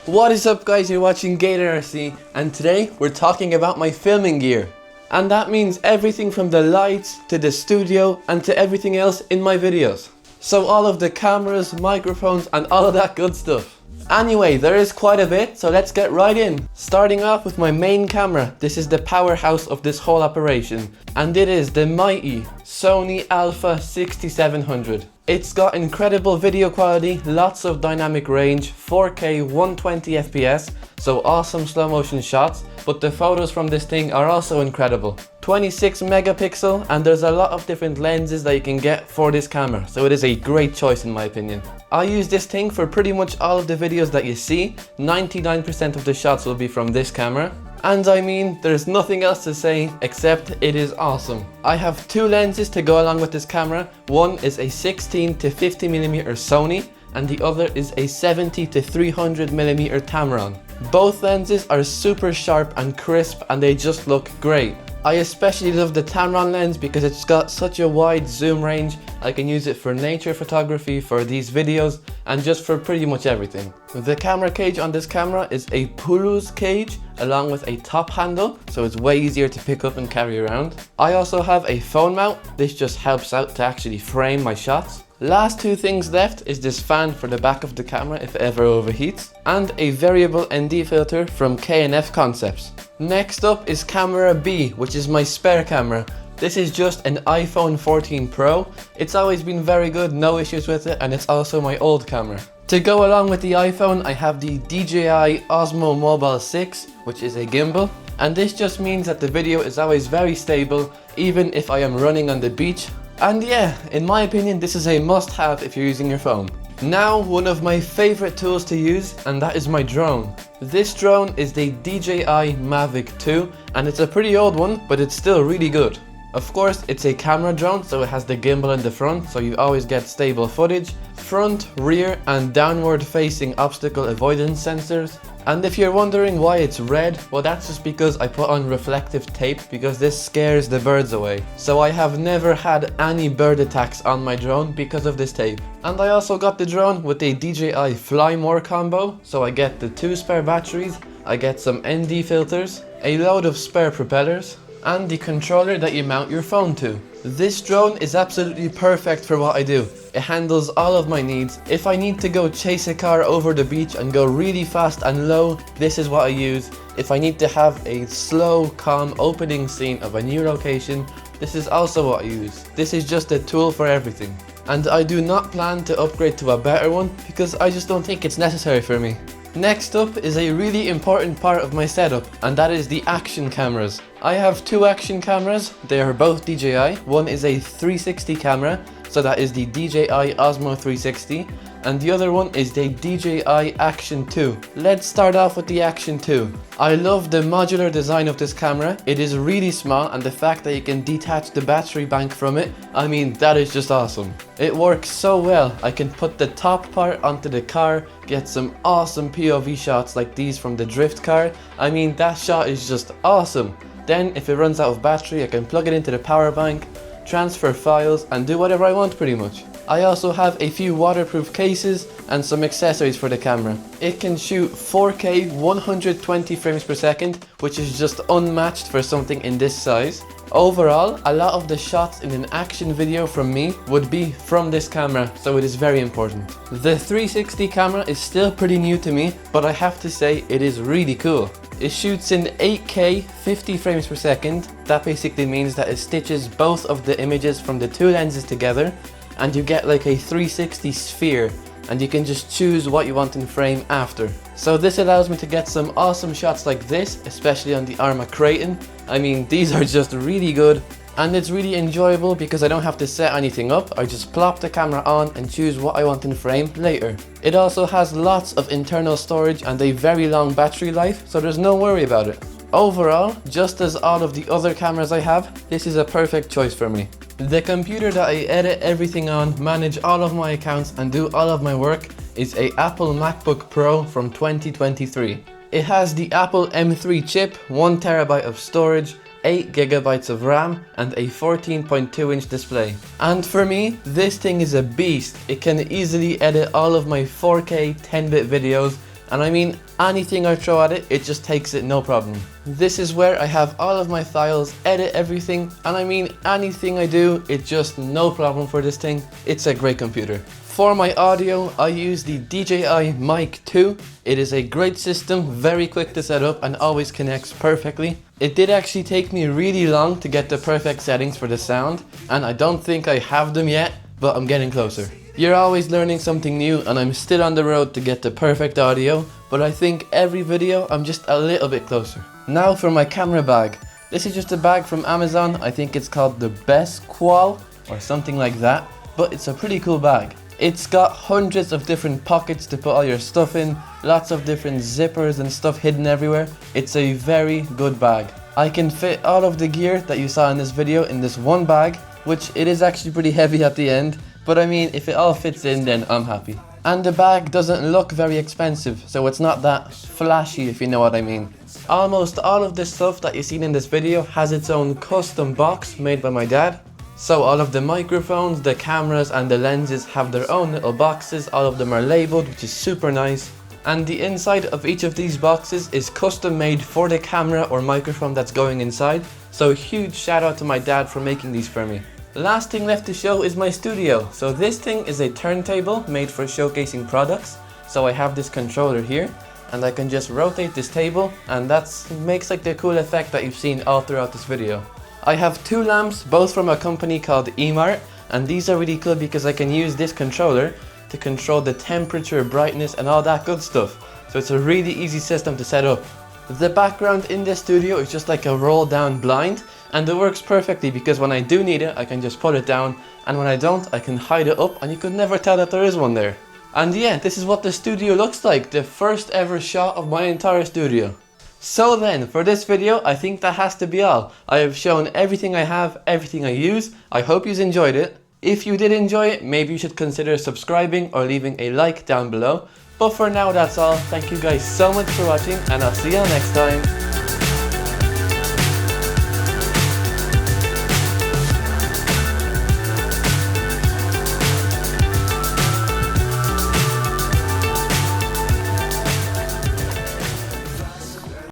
What is up guys, you're watching Gator RC and today we're talking about my filming gear. And that means everything from the lights to the studio and to everything else in my videos. So all of the cameras, microphones and all of that good stuff. Anyway, there is quite a bit, so let's get right in. Starting off with my main camera. This is the powerhouse of this whole operation. And it is the mighty Sony Alpha 6700. It's got incredible video quality, lots of dynamic range, 4K 120 FPS, so awesome slow motion shots, but the photos from this thing are also incredible. 26 megapixel, and there's a lot of different lenses that you can get for this camera, so it is a great choice in my opinion. I use this thing for pretty much all of the videos that you see. 99% of the shots will be from this camera. And I mean, there's nothing else to say except it is awesome. I have two lenses to go along with this camera. One is a 16 to 50mm Sony and the other is a 70 to 300mm Tamron. Both lenses are super sharp and crisp and they just look great. I especially love the Tamron lens because it's got such a wide zoom range. I can use it for nature photography, for these videos, and just for pretty much everything. The camera cage on this camera is a Pulu's cage along with a top handle, so it's way easier to pick up and carry around. I also have a phone mount. This just helps out to actually frame my shots. Last two things left is this fan for the back of the camera if it ever overheats, and a variable ND filter from K&F Concepts. Next up is camera B, which is my spare camera. This is just an iPhone 14 Pro. It's always been very good, no issues with it, and it's also my old camera. To go along with the iPhone, I have the DJI OSMO Mobile 6, which is a gimbal. And this just means that the video is always very stable, even if I am running on the beach. And yeah, in my opinion, this is a must-have if you're using your phone. Now, one of my favorite tools to use, and that is my drone. This drone is the DJI Mavic 2, and it's a pretty old one, but it's still really good. Of course, it's a camera drone, so it has the gimbal in the front, so you always get stable footage, front, rear, and downward facing obstacle avoidance sensors. And if you're wondering why it's red, well that's just because I put on reflective tape because this scares the birds away. So I have never had any bird attacks on my drone because of this tape. And I also got the drone with a DJI Fly More combo, so I get the 2 spare batteries, I get some ND filters, a load of spare propellers, and the controller that you mount your phone to. This drone is absolutely perfect for what I do. It handles all of my needs. If I need to go chase a car over the beach and go really fast and low, this is what I use. If I need to have a slow, calm opening scene of a new location, this is also what I use. This is just a tool for everything. And I do not plan to upgrade to a better one because I just don't think it's necessary for me. Next up is a really important part of my setup, and that is the action cameras. I have two action cameras. They are both DJI. One is a 360 camera, so that is the DJI OSMO 360, and the other one is the DJI Action 2. Let's start off with the Action 2. I love the modular design of this camera. It is really small, and the fact that you can detach the battery bank from it, I mean, that is just awesome. It works so well. I can put the top part onto the car, get some awesome POV shots like these from the drift car. I mean, that shot is just awesome. Then if it runs out of battery, I can plug it into the power bank, transfer files, and do whatever I want pretty much. I also have a few waterproof cases and some accessories for the camera. It can shoot 4K 120 frames per second, which is just unmatched for something in this size. Overall, a lot of the shots in an action video from me would be from this camera, so it is very important. The 360 camera is still pretty new to me, but I have to say it is really cool. It shoots in 8K 50 frames per second. That basically means that it stitches both of the images from the two lenses together, and you get like a 360 sphere, and you can just choose what you want in frame after. So this allows me to get some awesome shots like this, especially on the Arma Kraton. I mean, these are just really good, and it's really enjoyable because I don't have to set anything up. I just plop the camera on and choose what I want in frame later. It also has lots of internal storage and a very long battery life, so there's no worry about it. Overall, just as all of the other cameras I have, this is a perfect choice for me. The computer that I edit everything on, manage all of my accounts and do all of my work is a Apple MacBook Pro from 2023. It has the Apple M3 chip, 1TB of storage, 8GB of RAM and a 14.2-inch display. And for me, this thing is a beast. It can easily edit all of my 4K 10-bit videos And I mean, anything I throw at it, it just takes it no problem. This is where I have all of my files, edit everything, and I mean, anything I do, it's just no problem for this thing. It's a great computer. For my audio, I use the DJI Mic 2. It is a great system, very quick to set up and always connects perfectly. It did actually take me really long to get the perfect settings for the sound, and I don't think I have them yet, but I'm getting closer. You're always learning something new, and I'm still on the road to get the perfect audio, but I think every video I'm just a little bit closer. Now for my camera bag. This is just a bag from Amazon. I think it's called the Best Qual or something like that, but it's a pretty cool bag. It's got hundreds of different pockets to put all your stuff in, lots of different zippers and stuff hidden everywhere. It's a very good bag. I can fit all of the gear that you saw in this video in this one bag, which it is actually pretty heavy at the end, but I mean, if it all fits in, then I'm happy. And the bag doesn't look very expensive, so it's not that flashy, if you know what I mean. Almost all of the stuff that you've seen in this video has its own custom box made by my dad. So all of the microphones, the cameras and the lenses have their own little boxes. All of them are labeled, which is super nice. And the inside of each of these boxes is custom made for the camera or microphone that's going inside. So a huge shout out to my dad for making these for me. Last thing left to show is my studio. So this thing is a turntable made for showcasing products. So I have this controller here and I can just rotate this table, and that makes like the cool effect that you've seen all throughout this video. I have two lamps, both from a company called eMart, and these are really cool because I can use this controller to control the temperature, brightness and all that good stuff. So it's a really easy system to set up. The background in the studio is just like a roll down blind, and it works perfectly because when I do need it, I can just put it down, and when I don't, I can hide it up and you could never tell that there is one there. And yeah, this is what the studio looks like, the first ever shot of my entire studio. So then, for this video, I think that has to be all. I have shown everything I have, everything I use. I hope you enjoyed it. If you did enjoy it, maybe you should consider subscribing or leaving a like down below. But for now, that's all. Thank you guys so much for watching, and I'll see you all next time.